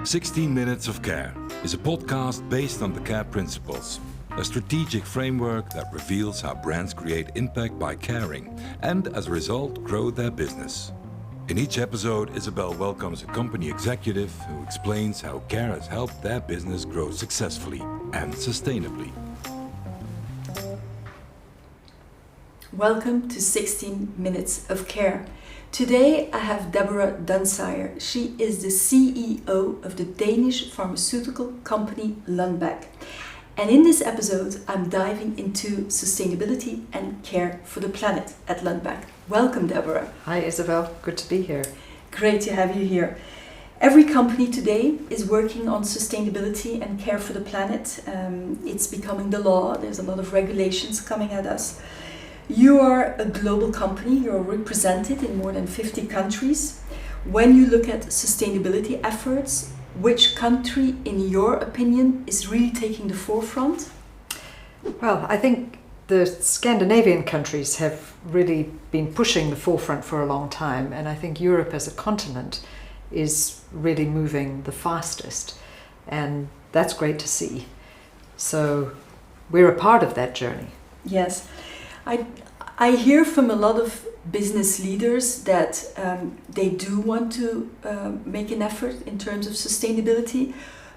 16 Minutes of Care is a podcast based on the CARE principles, a strategic framework that reveals how brands create impact by caring and, as a result, grow their business. In each episode, Isabel welcomes a company executive who explains how CARE has helped their business grow successfully and sustainably. Welcome to 16 Minutes of Care. Today I have Deborah Dunsire. She is the CEO of the Danish pharmaceutical company Lundbeck. And in this episode I'm diving into sustainability and care for the planet at Lundbeck. Welcome, Deborah. Hi Isabel, good to be here. Great to have you here. Every company today is working on sustainability and care for the planet. It's becoming the law. There's a lot of regulations coming at us. You are a global company, you're represented in more than 50 countries. When you look at sustainability efforts, which country, in your opinion, is really taking the forefront? Well, I think the Scandinavian countries have really been pushing the forefront for a long time, and I think Europe as a continent is really moving the fastest, and that's great to see. So we're a part of that journey. Yes. I hear from a lot of business leaders that they do want to make an effort in terms of sustainability,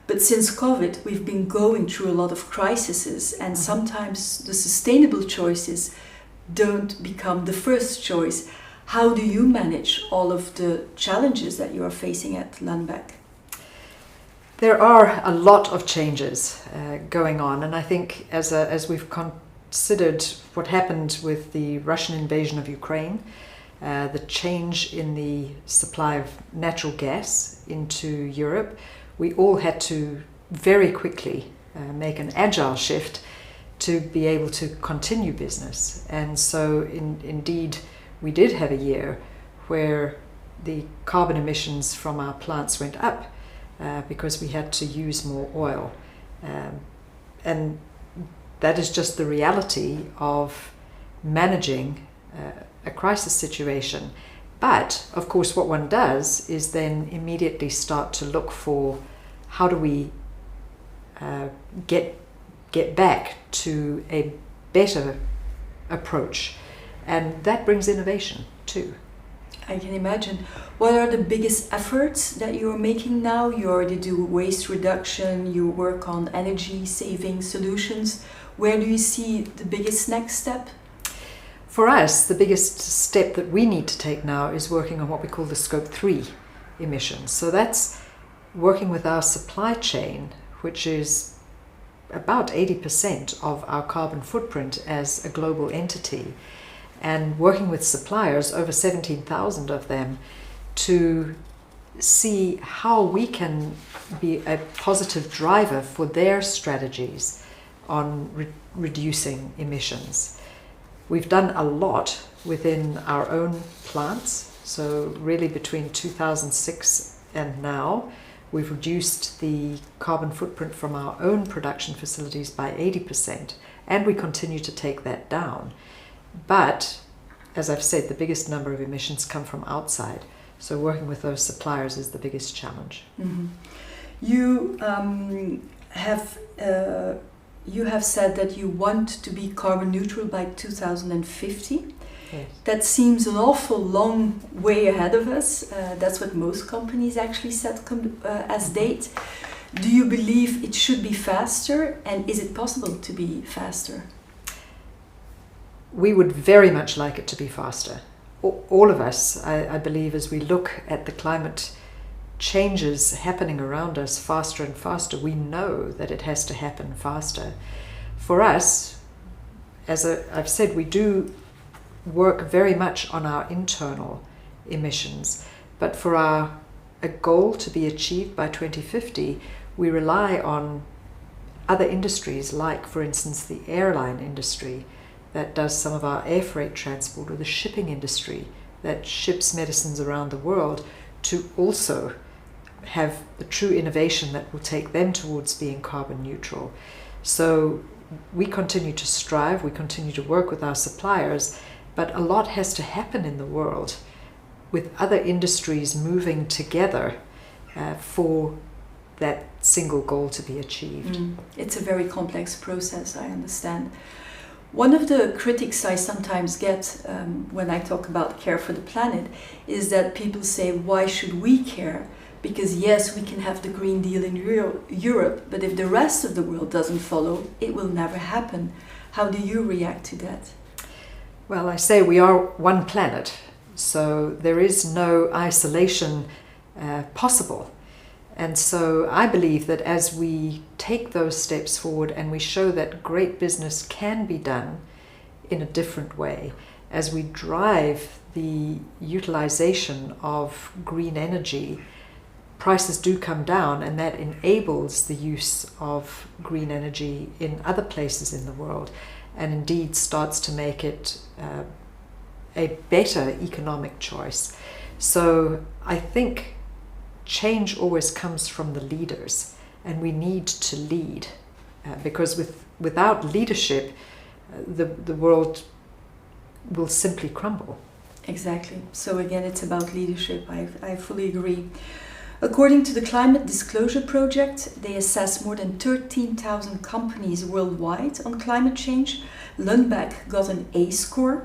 but since COVID we've been going through a lot of crises, and sometimes the sustainable choices don't become the first choice. How do you manage all of the challenges that you are facing at Lundbeck? There are a lot of changes going on, and I think as we've considered what happened with the Russian invasion of Ukraine, the change in the supply of natural gas into Europe, we all had to very quickly make an agile shift to be able to continue business. And so indeed we did have a year where the carbon emissions from our plants went up because we had to use more oil. And that is just the reality of managing a crisis situation. But of course what one does is then immediately start to look for how do we get back to a better approach, and that brings innovation too. I can imagine. What are the biggest efforts that you're making now? You already do waste reduction, you work on energy saving solutions. Where do you see the biggest next step? For us, the biggest step that we need to take now is working on what we call the Scope 3 emissions. So that's working with our supply chain, which is about 80% of our carbon footprint as a global entity, and working with suppliers, over 17,000 of them, to see how we can be a positive driver for their strategies on reducing emissions. We've done a lot within our own plants. So really between 2006 and now, we've reduced the carbon footprint from our own production facilities by 80%, and we continue to take that down. But as I've said, the biggest number of emissions come from outside. So working with those suppliers is the biggest challenge. Mm-hmm. You have said that you want to be carbon neutral by 2050. Yes. That seems an awful long way ahead of us. That's what most companies actually set as date. Do you believe it should be faster, and is it possible to be faster? We would very much like it to be faster. All of us, I believe, as we look at the climate changes happening around us faster and faster, we know that it has to happen faster. For us, as I've said, we do work very much on our internal emissions, but for a goal to be achieved by 2050, we rely on other industries, like for instance the airline industry that does some of our air freight transport, or the shipping industry that ships medicines around the world, to also have the true innovation that will take them towards being carbon neutral. So we continue to strive, we continue to work with our suppliers, but a lot has to happen in the world with other industries moving together for that single goal to be achieved. It's a very complex process, I understand. One of the critics I sometimes get when I talk about care for the planet is that people say, why should we care? Because yes, we can have the Green Deal in Europe, but if the rest of the world doesn't follow, it will never happen. How do you react to that? Well, I say we are one planet, so there is no isolation possible. And so I believe that as we take those steps forward and we show that great business can be done in a different way, as we drive the utilization of green energy, prices do come down, and that enables the use of green energy in other places in the world, and indeed starts to make it a better economic choice. So I think change always comes from the leaders, and we need to lead, because without leadership, the world will simply crumble. Exactly. So again, it's about leadership. I fully agree. According to the Climate Disclosure Project, they assess more than 13,000 companies worldwide on climate change. Lundbeck got an A score,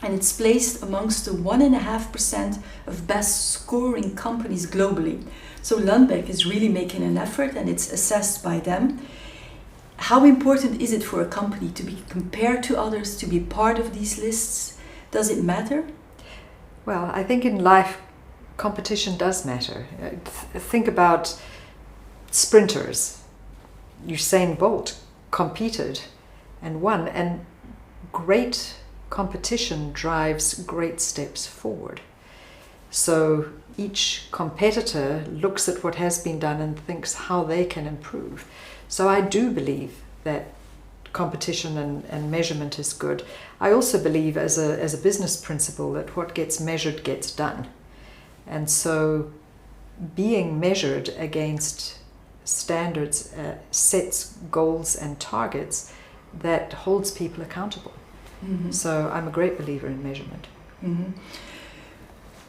and it's placed amongst the 1.5% of best scoring companies globally. So Lundbeck is really making an effort, and it's assessed by them. How important is it for a company to be compared to others, to be part of these lists? Does it matter? Well, I think in life, competition does matter. Think about sprinters. Usain Bolt competed and won, and great competition drives great steps forward. So each competitor looks at what has been done and thinks how they can improve. So I do believe that competition and measurement is good. I also believe as a business principle that what gets measured gets done. And so being measured against standards sets goals and targets that holds people accountable. Mm-hmm. So I'm a great believer in measurement. Mm-hmm.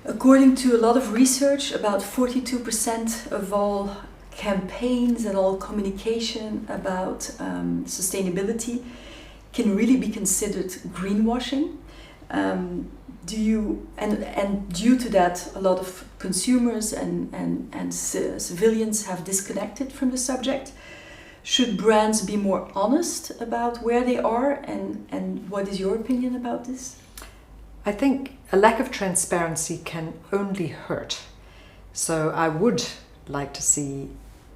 According to a lot of research, about 42% of all campaigns and all communication about sustainability can really be considered greenwashing. Due to that, a lot of consumers and civilians have disconnected from the subject. Should brands be more honest about where they are, and what is your opinion about this? I think a lack of transparency can only hurt. So I would like to see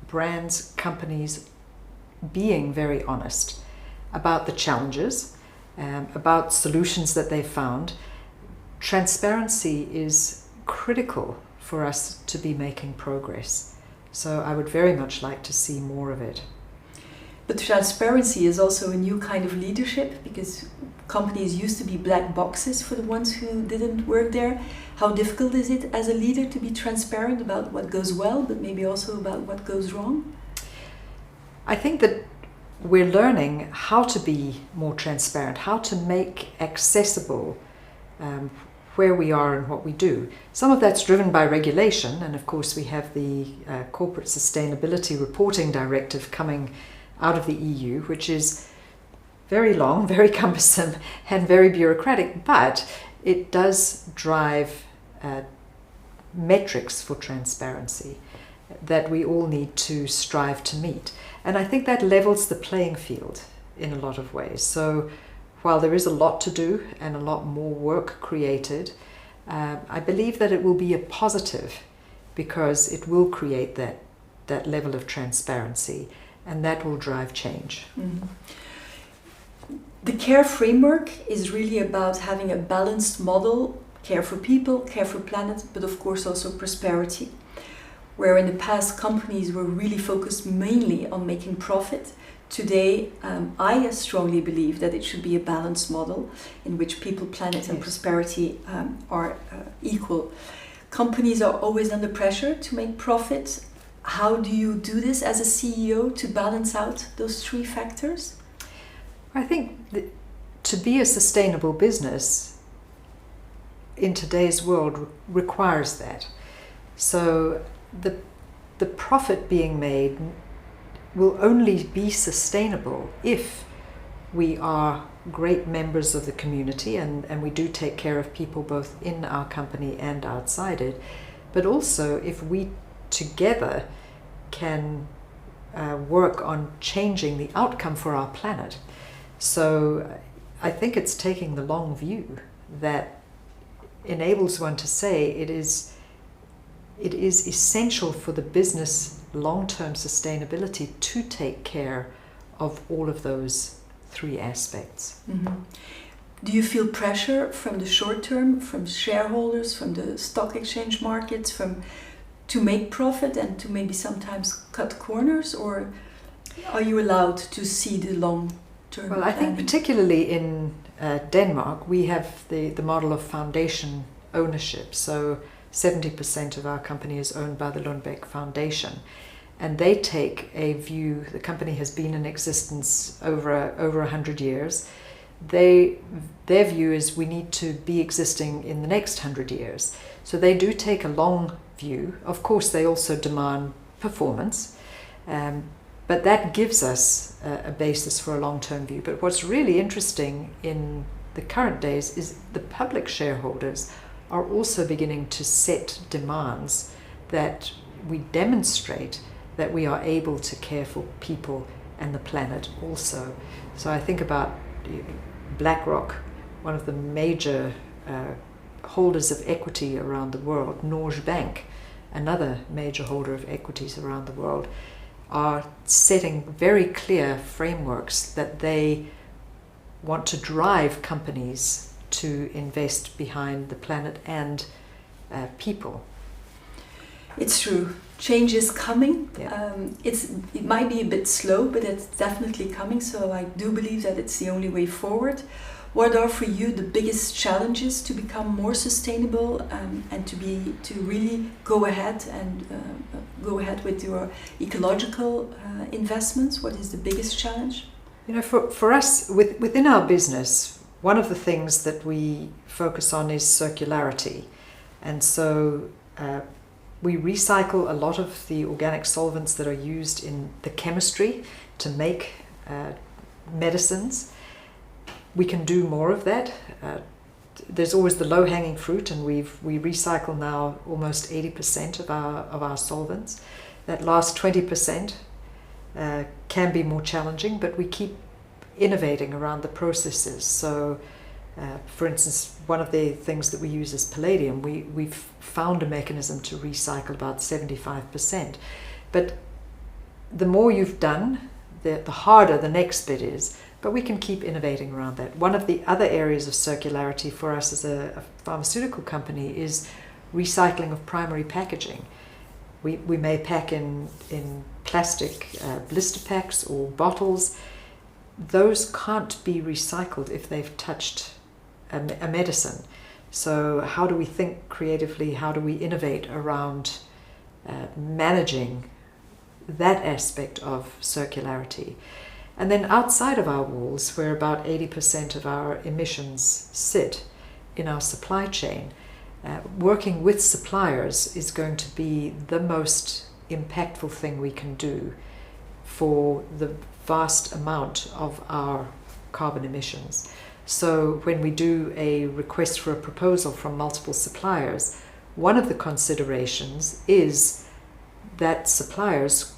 brands, companies being very honest about the challenges, about solutions that they've found. Transparency is critical for us to be making progress. So I would very much like to see more of it. But transparency is also a new kind of leadership, because companies used to be black boxes for the ones who didn't work there. How difficult is it as a leader to be transparent about what goes well, but maybe also about what goes wrong? I think that we're learning how to be more transparent, how to make accessible where we are and what we do. Some of that's driven by regulation, and of course we have the Corporate Sustainability Reporting Directive coming out of the EU, which is very long, very cumbersome, and very bureaucratic, but it does drive metrics for transparency that we all need to strive to meet. And I think that levels the playing field in a lot of ways. So while there is a lot to do and a lot more work created, I believe that it will be a positive, because it will create that level of transparency, and that will drive change. Mm-hmm. The care framework is really about having a balanced model, care for people, care for planet, but of course also prosperity. Where in the past companies were really focused mainly on making profit, today I strongly believe that it should be a balanced model in which people, planet and prosperity are equal. Companies are always under pressure to make profit. How do you do this as a CEO to balance out those three factors? I think that to be a sustainable business in today's world requires that. So the the profit being made will only be sustainable if we are great members of the community and we do take care of people both in our company and outside it, but also if we together can work on changing the outcome for our planet. So I think it's taking the long view that enables one to say it is essential for the business long-term sustainability to take care of all of those three aspects. Mm-hmm. Do you feel pressure from the short term, from shareholders, from the stock exchange markets, to make profit and to maybe sometimes cut corners, or are you allowed to see the long term? Well, I think particularly in Denmark, we have the model of foundation ownership. So 70% of our company is owned by the Lundbeck Foundation. And they take a view, the company has been in existence over 100 years. Their view is we need to be existing in the next 100 years. So they do take a long view. Of course, they also demand performance. But that gives us a basis for a long-term view. But what's really interesting in the current days is the public shareholders are also beginning to set demands that we demonstrate that we are able to care for people and the planet also. So I think about BlackRock, one of the major holders of equity around the world, Norge Bank, another major holder of equities around the world, are setting very clear frameworks that they want to drive companies to invest behind the planet and people. It's true. Change is coming. Yeah. It might be a bit slow, but it's definitely coming. So I do believe that it's the only way forward. What are for you the biggest challenges to become more sustainable and to really go ahead with your ecological investments? What is the biggest challenge? You know, for us within our business, one of the things that we focus on is circularity, and so we recycle a lot of the organic solvents that are used in the chemistry to make medicines. We can do more of that. There's always the low-hanging fruit, and we recycle now almost 80% of our solvents. That last 20% can be more challenging, but we keep innovating around the processes. So, for instance, one of the things that we use is palladium. We've found a mechanism to recycle about 75%. But the more you've done, the harder the next bit is. But we can keep innovating around that. One of the other areas of circularity for us as a pharmaceutical company is recycling of primary packaging. We may pack in plastic blister packs or bottles. Those can't be recycled if they've touched a medicine. So how do we think creatively? How do we innovate around managing that aspect of circularity? And then outside of our walls, where about 80% of our emissions sit in our supply chain, working with suppliers is going to be the most impactful thing we can do for the vast amount of our carbon emissions. So when we do a request for a proposal from multiple suppliers, one of the considerations is that suppliers'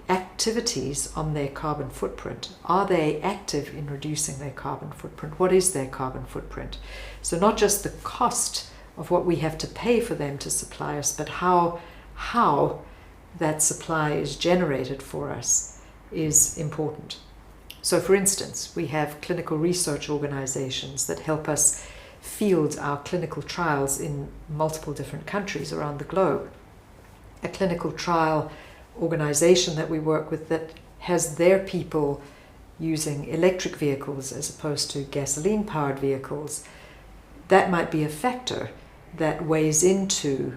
activities on their carbon footprint. Are they active in reducing their carbon footprint? What is their carbon footprint? So not just the cost of what we have to pay for them to supply us, but how that supply is generated for us is important. So for instance, we have clinical research organizations that help us field our clinical trials in multiple different countries around the globe. A clinical trial organization that we work with that has their people using electric vehicles as opposed to gasoline-powered vehicles, that might be a factor that weighs into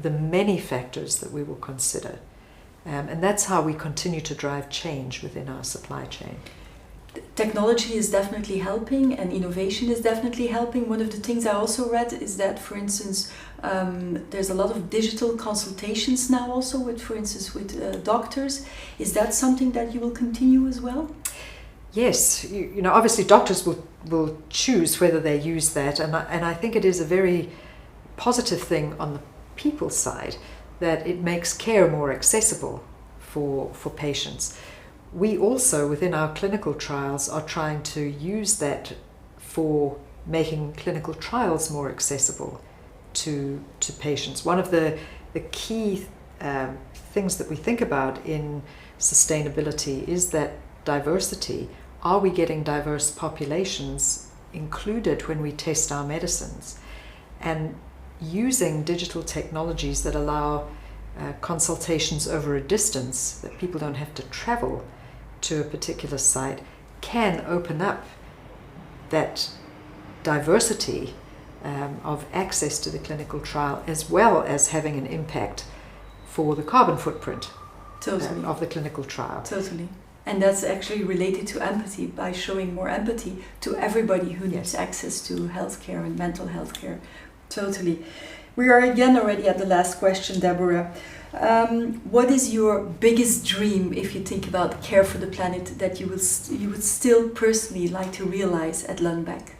the many factors that we will consider. And that's how we continue to drive change within our supply chain. technology is definitely helping and innovation is definitely helping. One of the things I also read is that, for instance, there's a lot of digital consultations now also with, for instance, with doctors. Is that something that you will continue as well? Yes, you know, obviously doctors will choose whether they use that, and I think it is a very positive thing on the people's side that it makes care more accessible for patients. We also, within our clinical trials, are trying to use that for making clinical trials more accessible to patients. One of the key things that we think about in sustainability is that diversity. Are we getting diverse populations included when we test our medicines? And using digital technologies that allow consultations over a distance, that people don't have to travel to a particular site, can open up that diversity of access to the clinical trial, as well as having an impact for the carbon footprint of the clinical trial. Totally. And that's actually related to empathy, by showing more empathy to everybody who needs access to healthcare and mental health care. Totally. We are again already at the last question, Deborah. What is your biggest dream, if you think about care for the planet, that you would still personally like to realize at Lundbeck?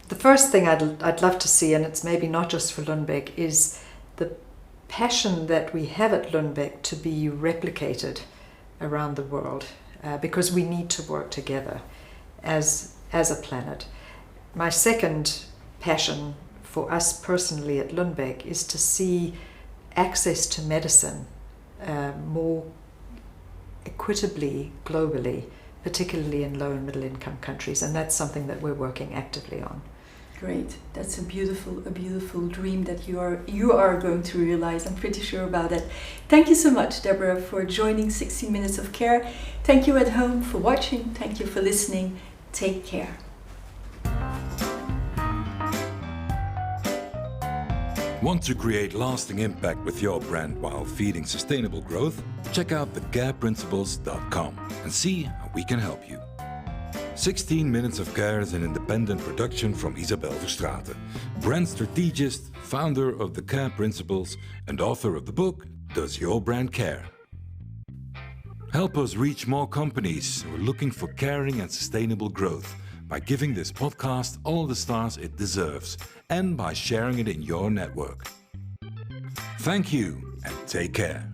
The first thing I'd love to see, and it's maybe not just for Lundbeck, is the passion that we have at Lundbeck to be replicated around the world, because we need to work together as a planet. My second passion for us personally at Lundbeck is to see access to medicine more equitably globally, particularly in low and middle income countries, and that's something that we're working actively on. Great. That's a beautiful dream that you are going to realize. I'm pretty sure about that. Thank you so much, Deborah, for joining 16 Minutes of Care. Thank you at home for watching. Thank you for listening. Take care. Want to create lasting impact with your brand while feeding sustainable growth? Check out thecareprinciples.com and see how we can help you. 16 Minutes of Care is an independent production from Isabel Verstraeten, brand strategist, founder of The Care Principles, and author of the book, Does Your Brand Care? Help us reach more companies who are looking for caring and sustainable growth by giving this podcast all the stars it deserves and by sharing it in your network. Thank you and take care.